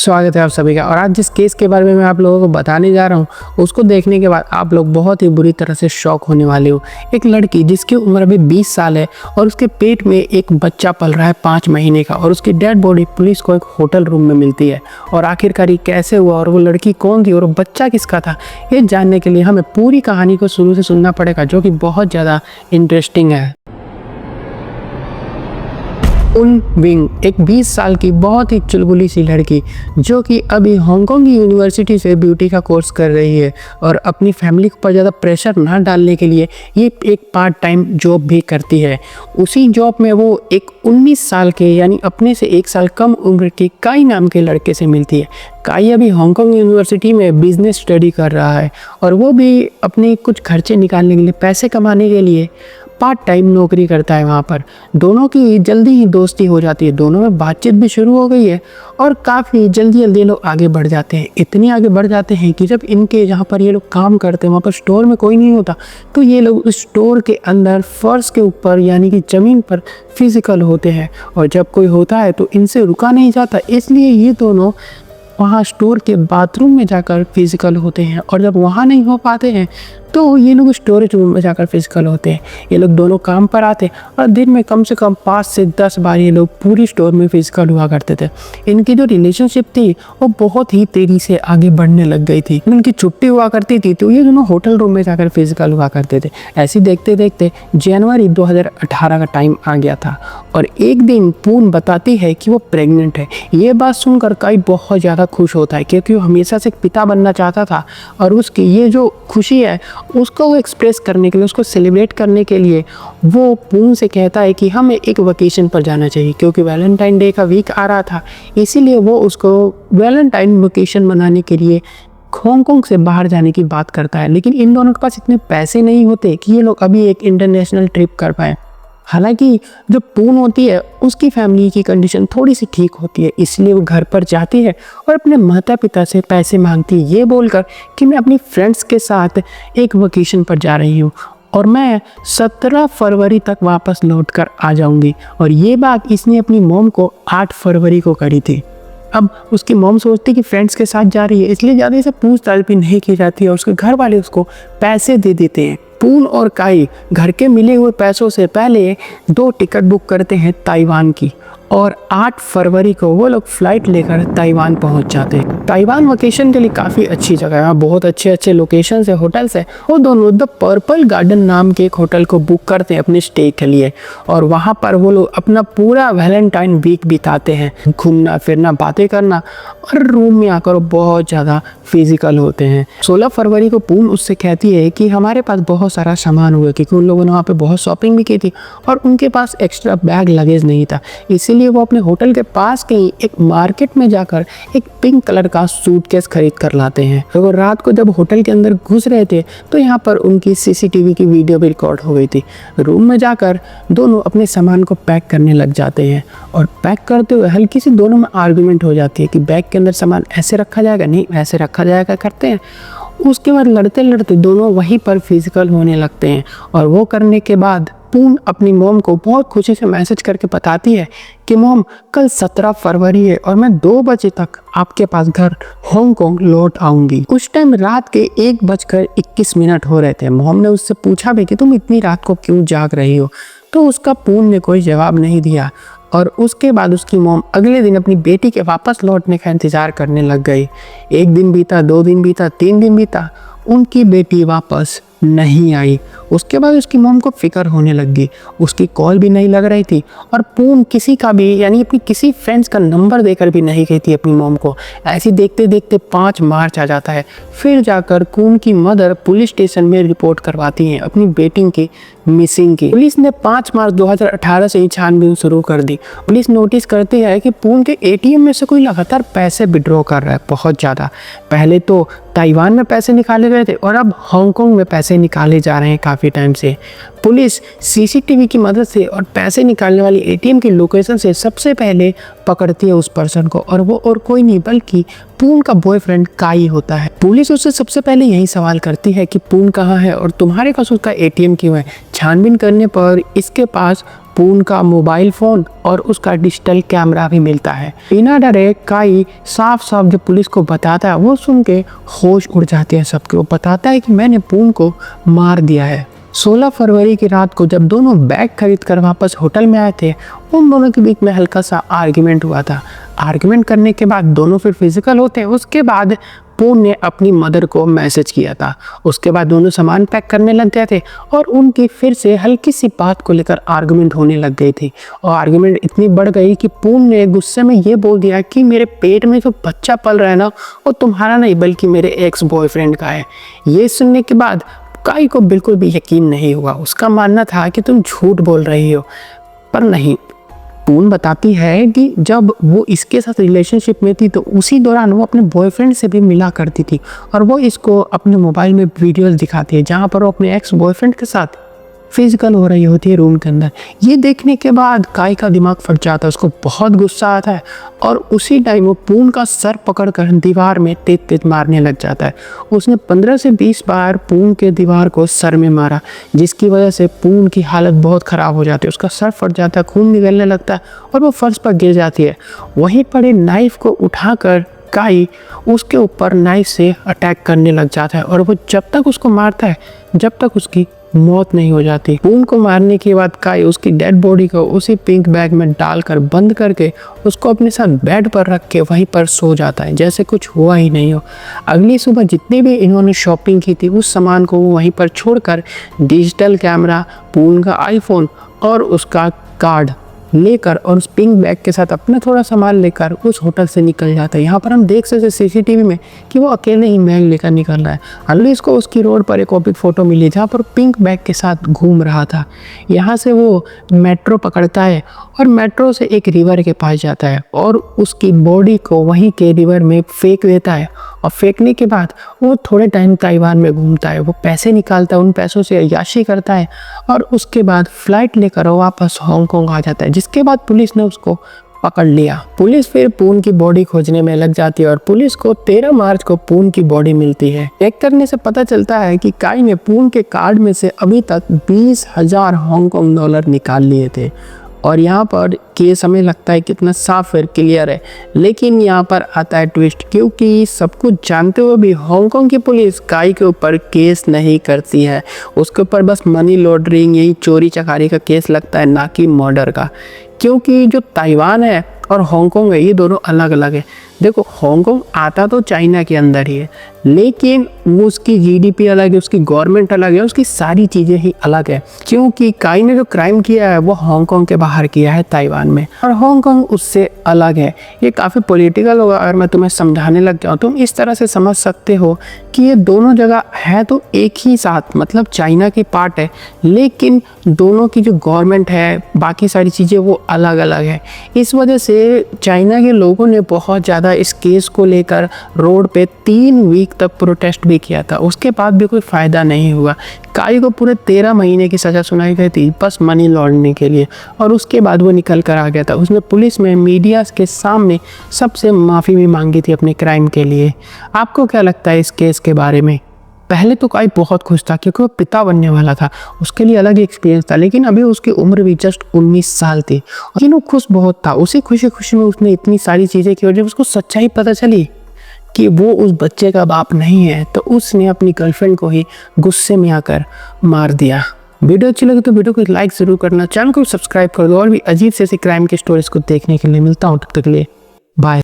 स्वागत है आप सभी का। और आज जिस केस के बारे में मैं आप लोगों को बताने जा रहा हूँ उसको देखने के बाद आप लोग बहुत ही बुरी तरह से शॉक होने वाले हो। एक लड़की जिसकी उम्र अभी 20 साल है और उसके पेट में एक बच्चा पल रहा है 5 महीने का, और उसकी डेड बॉडी पुलिस को एक होटल रूम में मिलती है। और आखिरकार ये कैसे हुआ और वो लड़की कौन थी और वो बच्चा किसका था, ये जानने के लिए हमें पूरी कहानी को शुरू से सुनना पड़ेगा, जो कि बहुत ज़्यादा इंटरेस्टिंग है। उन विंग एक 20 साल की बहुत ही चुलबुली सी लड़की जो कि अभी हांगकांग की यूनिवर्सिटी से ब्यूटी का कोर्स कर रही है, और अपनी फैमिली पर ज़्यादा प्रेशर ना डालने के लिए ये एक पार्ट टाइम जॉब भी करती है। उसी जॉब में वो एक 19 साल के यानी अपने से 1 साल कम उम्र के काई नाम के लड़के से मिलती है। काई अभी हांगकांग यूनिवर्सिटी में बिजनेस स्टडी कर रहा है, और वो भी अपने कुछ खर्चे निकालने के लिए, पैसे कमाने के लिए पार्ट टाइम नौकरी करता है वहाँ पर। दोनों की जल्दी ही दोस्ती हो जाती है, दोनों में बातचीत भी शुरू हो गई है, और काफ़ी जल्दी लोग आगे बढ़ जाते हैं। इतनी आगे बढ़ जाते हैं कि जब इनके जहाँ पर ये लोग काम करते हैं वहाँ पर स्टोर में कोई नहीं होता, तो ये लोग उस स्टोर के अंदर फर्श के ऊपर यानी कि ज़मीन पर फिजिकल होते हैं। और जब कोई होता है तो इनसे रुका नहीं जाता, इसलिए ये दोनों वहाँ स्टोर के बाथरूम में जाकर फिजिकल होते हैं। और जब वहाँ नहीं हो पाते हैं तो ये लोग स्टोरेज रूम में जाकर फिजिकल होते हैं। ये लोग दोनों काम पर आते हैं और दिन में कम से कम 5 से 10 बार ये लोग पूरी स्टोर में फिजिकल हुआ करते थे। इनकी जो रिलेशनशिप थी वो बहुत ही तेज़ी से आगे बढ़ने लग गई थी। इनकी छुट्टी हुआ करती थी तो ये दोनों होटल रूम में जाकर फिजिकल हुआ करते थे। ऐसे देखते देखते जनवरी 2018 का टाइम आ गया था, और एक दिन पून बताती है कि वो प्रेग्नेंट है। ये बात सुनकर काई बहुत ज़्यादा खुश होता है, क्योंकि वो हमेशा से एक पिता बनना चाहता था, और उसकी ये जो खुशी है उसको वो एक्सप्रेस करने के लिए, उसको सेलिब्रेट करने के लिए वो पून से कहता है कि हमें एक वेकेशन पर जाना चाहिए, क्योंकि वैलेंटाइन डे का वीक आ रहा था। इसीलिए वो उसको वैलेंटाइन वेकेशन मनाने के लिए हांगकांग से बाहर जाने की बात करता है। लेकिन इन दोनों के पास इतने पैसे नहीं होते कि ये लोग अभी एक इंटरनेशनल ट्रिप कर पाए। हालांकि जो पून होती है उसकी फैमिली की कंडीशन थोड़ी सी ठीक होती है, इसलिए वो घर पर जाती है और अपने माता पिता से पैसे मांगती है, ये बोलकर कि मैं अपनी फ्रेंड्स के साथ एक वेकेशन पर जा रही हूँ और मैं 17 फरवरी तक वापस लौट कर आ जाऊँगी। और ये बात इसने अपनी मॉम को 8 फरवरी को करी थी। अब उसकी मॉम सोचती कि फ्रेंड्स के साथ जा रही है, इसलिए ज़्यादा से पूछताछ भी नहीं की जाती है, और उसके घर वाले उसको पैसे दे देते हैं। पून और काई घर के मिले हुए पैसों से पहले 2 टिकट बुक करते हैं ताइवान की, और 8 फरवरी को वो लोग फ्लाइट लेकर ताइवान पहुंच जाते हैं। ताइवान वेकेशन के लिए काफ़ी अच्छी जगह है, बहुत अच्छे लोकेशंस है, होटल्स है। वो दोनों द पर्पल गार्डन नाम के एक होटल को बुक करते हैं अपने स्टे के लिए, और वहाँ पर वो लोग अपना पूरा वैलेंटाइन वीक बिताते हैं, घूमना फिरना, बातें करना, और रूम में आकर बहुत ज़्यादा फिजिकल होते हैं। 16 फरवरी को पून उससे कहती है कि हमारे पास बहुत सारा सामान हुआ, क्योंकि उन लोगों ने वहाँ पे बहुत शॉपिंग भी की थी और उनके पास एक्स्ट्रा बैग लगेज नहीं था। इसीलिए वो अपने होटल के पास के ही एक मार्केट में जाकर एक पिंक कलर का सूटकेस खरीद कर लाते हैं। तो रात को जब होटल के अंदर घुस रहे थे तो यहाँ पर उनकी सीसीटीवी की वीडियो भी रिकॉर्ड हो गई थी। रूम में जाकर दोनों अपने सामान को पैक करने लग जाते हैं, और पैक करते हुए हल्की सी दोनों में आर्गुमेंट हो जाती है कि बैग के अंदर सामान ऐसे रखा जाएगा, नहीं ऐसे रखा जाएगा करते हैं। उसके बाद लड़ते दोनों वहीं पर फिजिकल होने लगते हैं, और वो करने के बाद पून अपनी मॉम को बहुत खुशी से मैसेज करके बताती है कि मॉम कल 17 फरवरी है और मैं 2 बजे तक आपके पास घर हांगकांग लौट आऊंगी। उस टाइम रात के 1:21 हो रहे थे। मॉम ने उससे पूछा भी कि तुम इतनी रात को क्यों जाग रही हो, तो उसका पून ने कोई जवाब नहीं दिया। और उसके बाद उसकी मॉम अगले दिन अपनी बेटी के वापस लौटने का इंतज़ार करने लग गई। 1 दिन बीता, 2 दिन बीता, 3 दिन बीता, उनकी बेटी वापस नहीं आई। उसके बाद उसकी मॉम को फिक्र होने लग गई, उसकी कॉल भी नहीं लग रही थी, और पून किसी का भी यानी अपनी किसी फ्रेंड्स का नंबर देकर भी नहीं गई थी अपनी मॉम को। ऐसे देखते देखते 5 मार्च आ जाता है। फिर जाकर पून की मदर पुलिस स्टेशन में रिपोर्ट करवाती हैं अपनी बेटी की मिसिंग की। पुलिस ने 5 मार्च 2018 से ही छानबीन शुरू कर दी। पुलिस नोटिस करती है कि पून के एटीएम में से कोई लगातार पैसे विड्रॉ कर रहा है, बहुत ज़्यादा। पहले तो ताइवान में पैसे निकाले गए थे और अब हांगकांग में पैसे निकाले जा रहे हैं काफ़ी टाइम से। पुलिस सीसीटीवी की मदद से और पैसे निकालने वाली एटीएम की लोकेशन से सबसे पहले पकड़ती है उस पर्सन को, और वो और कोई नहीं बल्कि पून का बॉयफ्रेंड काई होता है। पुलिस उससे सबसे पहले यही सवाल करती है कि पून कहाँ है और तुम्हारे पास उसका एटीएम क्यों है। छानबीन करने पर इसके पास पून का मोबाइल फ़ोन और उसका डिजिटल कैमरा भी मिलता है। बिना डरे काई साफ साफ जो पुलिस को बताता है, वो सुन के होश उड़ जाते हैं सबके। वो बताता है कि मैंने पून को मार दिया है। 16 फरवरी की रात को जब दोनों बैग खरीद कर वापस होटल में आए थे, उन दोनों के बीच में हल्का सा आर्ग्यूमेंट हुआ था। आर्ग्यूमेंट करने के बाद दोनों फिर फिजिकल होते हैं। उसके बाद पून ने अपनी मदर को मैसेज किया था। उसके बाद दोनों सामान पैक करने लग गए थे और उनकी फिर से हल्की सी बात को लेकर आर्गुमेंट होने लग गई थी। और आर्गुमेंट इतनी बढ़ गई कि पून ने गुस्से में ये बोल दिया कि मेरे पेट में जो बच्चा पल रहा है ना, वो तुम्हारा नहीं बल्कि मेरे एक्स बॉयफ्रेंड का है। ये सुनने के बाद काई को बिल्कुल भी यकीन नहीं हुआ। उसका मानना था कि तुम झूठ बोल रही हो, पर नहीं। पून बताती है कि जब वो इसके साथ रिलेशनशिप में थी तो उसी दौरान वो अपने बॉयफ्रेंड से भी मिला करती थी और वो इसको अपने मोबाइल में वीडियोस दिखाती है जहाँ पर वो अपने एक्स बॉयफ्रेंड के साथ फिजिकल हो रही होती है रूम के अंदर। ये देखने के बाद काई का दिमाग फट जाता है, उसको बहुत गुस्सा आता है और उसी टाइम वो पून का सर पकड़कर दीवार में तेज तेज मारने लग जाता है। उसने 15 से 20 बार पून के दीवार को सर में मारा, जिसकी वजह से पून की हालत बहुत ख़राब हो जाती है। उसका सर फट जाता है, खून निकलने लगता है और वो फर्श पर गिर जाती है। वहीं पड़े नाइफ को उठाकर काई उसके ऊपर नाइफ से अटैक करने लग जाता है और वो जब तक उसको मारता है जब तक उसकी मौत नहीं हो जाती। पून को मारने के बाद काई उसकी डेड बॉडी को उसी पिंक बैग में डालकर बंद करके उसको अपने साथ बेड पर रख के वहीं पर सो जाता है जैसे कुछ हुआ ही नहीं हो। अगली सुबह जितनी भी इन्होंने शॉपिंग की थी उस सामान को वो वहीं पर छोड़कर डिजिटल कैमरा, पून का आईफोन और उसका कार्ड लेकर और उस पिंक बैग के साथ अपना थोड़ा सामान लेकर उस होटल से निकल जाता है। यहाँ पर हम देख सकते हैं सीसीटीवी में कि वो अकेले ही बैग लेकर निकल रहा है। अगली इसको उसकी रोड पर एक ऑपिक फ़ोटो मिली जहाँ पर पिंक बैग के साथ घूम रहा था। यहाँ से वो मेट्रो पकड़ता है और मेट्रो से एक रिवर के पास जाता है और उसकी बॉडी को वहीं के रिवर में फेंक देता है। और फेंकने के बाद वो थोड़े टाइम ताइवान में घूमता है, वो पैसे निकालता है, उन पैसों से अय्याशी करता है और उसके बाद फ्लाइट लेकर वो वापस हांगकांग आ जाता है, जिसके बाद पुलिस ने उसको पकड़ लिया। पुलिस फिर पून की बॉडी खोजने में लग जाती है और पुलिस को 13 मार्च को पून की बॉडी मिलती है। चेक करने से पता चलता है कि काई ने पून के कार्ड में से अभी तक 20,000 हांगकांग डॉलर निकाल लिए थे। और यहाँ पर केस हमें लगता है कितना साफ और क्लियर है, लेकिन यहाँ पर आता है ट्विस्ट, क्योंकि सब कुछ जानते हुए भी हांगकांग की पुलिस काई के ऊपर केस नहीं करती है। उसके ऊपर बस मनी लॉन्ड्रिंग, यही चोरी चकारी का केस लगता है, ना कि मर्डर का। क्योंकि जो ताइवान है और हांगकांग है ये दोनों अलग अलग है। देखो, हांगकांग आता तो चाइना के अंदर ही है, लेकिन वो उसकी जीडीपी अलग है, उसकी गवर्नमेंट अलग है, उसकी सारी चीज़ें ही अलग है। क्योंकि काई ने जो क्राइम किया है वो हांगकांग के बाहर किया है ताइवान में, और हांगकांग उससे अलग है। ये काफ़ी पॉलिटिकल होगा अगर मैं तुम्हें समझाने लग जाऊँ। तुम इस तरह से समझ सकते हो कि ये दोनों जगह है तो एक ही साथ, मतलब चाइना की पार्ट है, लेकिन दोनों की जो गवर्नमेंट है, बाकी सारी चीज़ें वो अलग अलग है। इस वजह से चाइना के लोगों ने बहुत ज़्यादा इस केस को लेकर रोड पे 3 वीक तक प्रोटेस्ट भी किया था। उसके बाद भी कोई फ़ायदा नहीं हुआ। काई को पूरे 13 महीने की सज़ा सुनाई गई थी बस मनी लॉन्ड्रिंग के लिए, और उसके बाद वो निकल कर आ गया था। उसने पुलिस में मीडिया के सामने सबसे माफ़ी भी मांगी थी अपने क्राइम के लिए। आपको क्या लगता है इस केस के बारे में? पहले तो काई बहुत खुश था क्योंकि वो पिता बनने वाला था, उसके लिए अलग एक्सपीरियंस था, लेकिन अभी उसकी उम्र भी जस्ट 19 साल थी। लेकिन वो खुश बहुत था। उसी खुशी खुशी में उसने इतनी सारी चीज़ें की, और जब उसको सच्चाई पता चली कि वो उस बच्चे का बाप नहीं है तो उसने अपनी गर्लफ्रेंड को ही गुस्से में आकर मार दिया। वीडियो अच्छी लगे तो वीडियो को लाइक ज़रूर करना, चैनल को सब्सक्राइब कर दो और भी अजीब से ऐसी क्राइम के स्टोरीज को देखने के लिए। मिलता हूँ, तब तक के लिए बाय।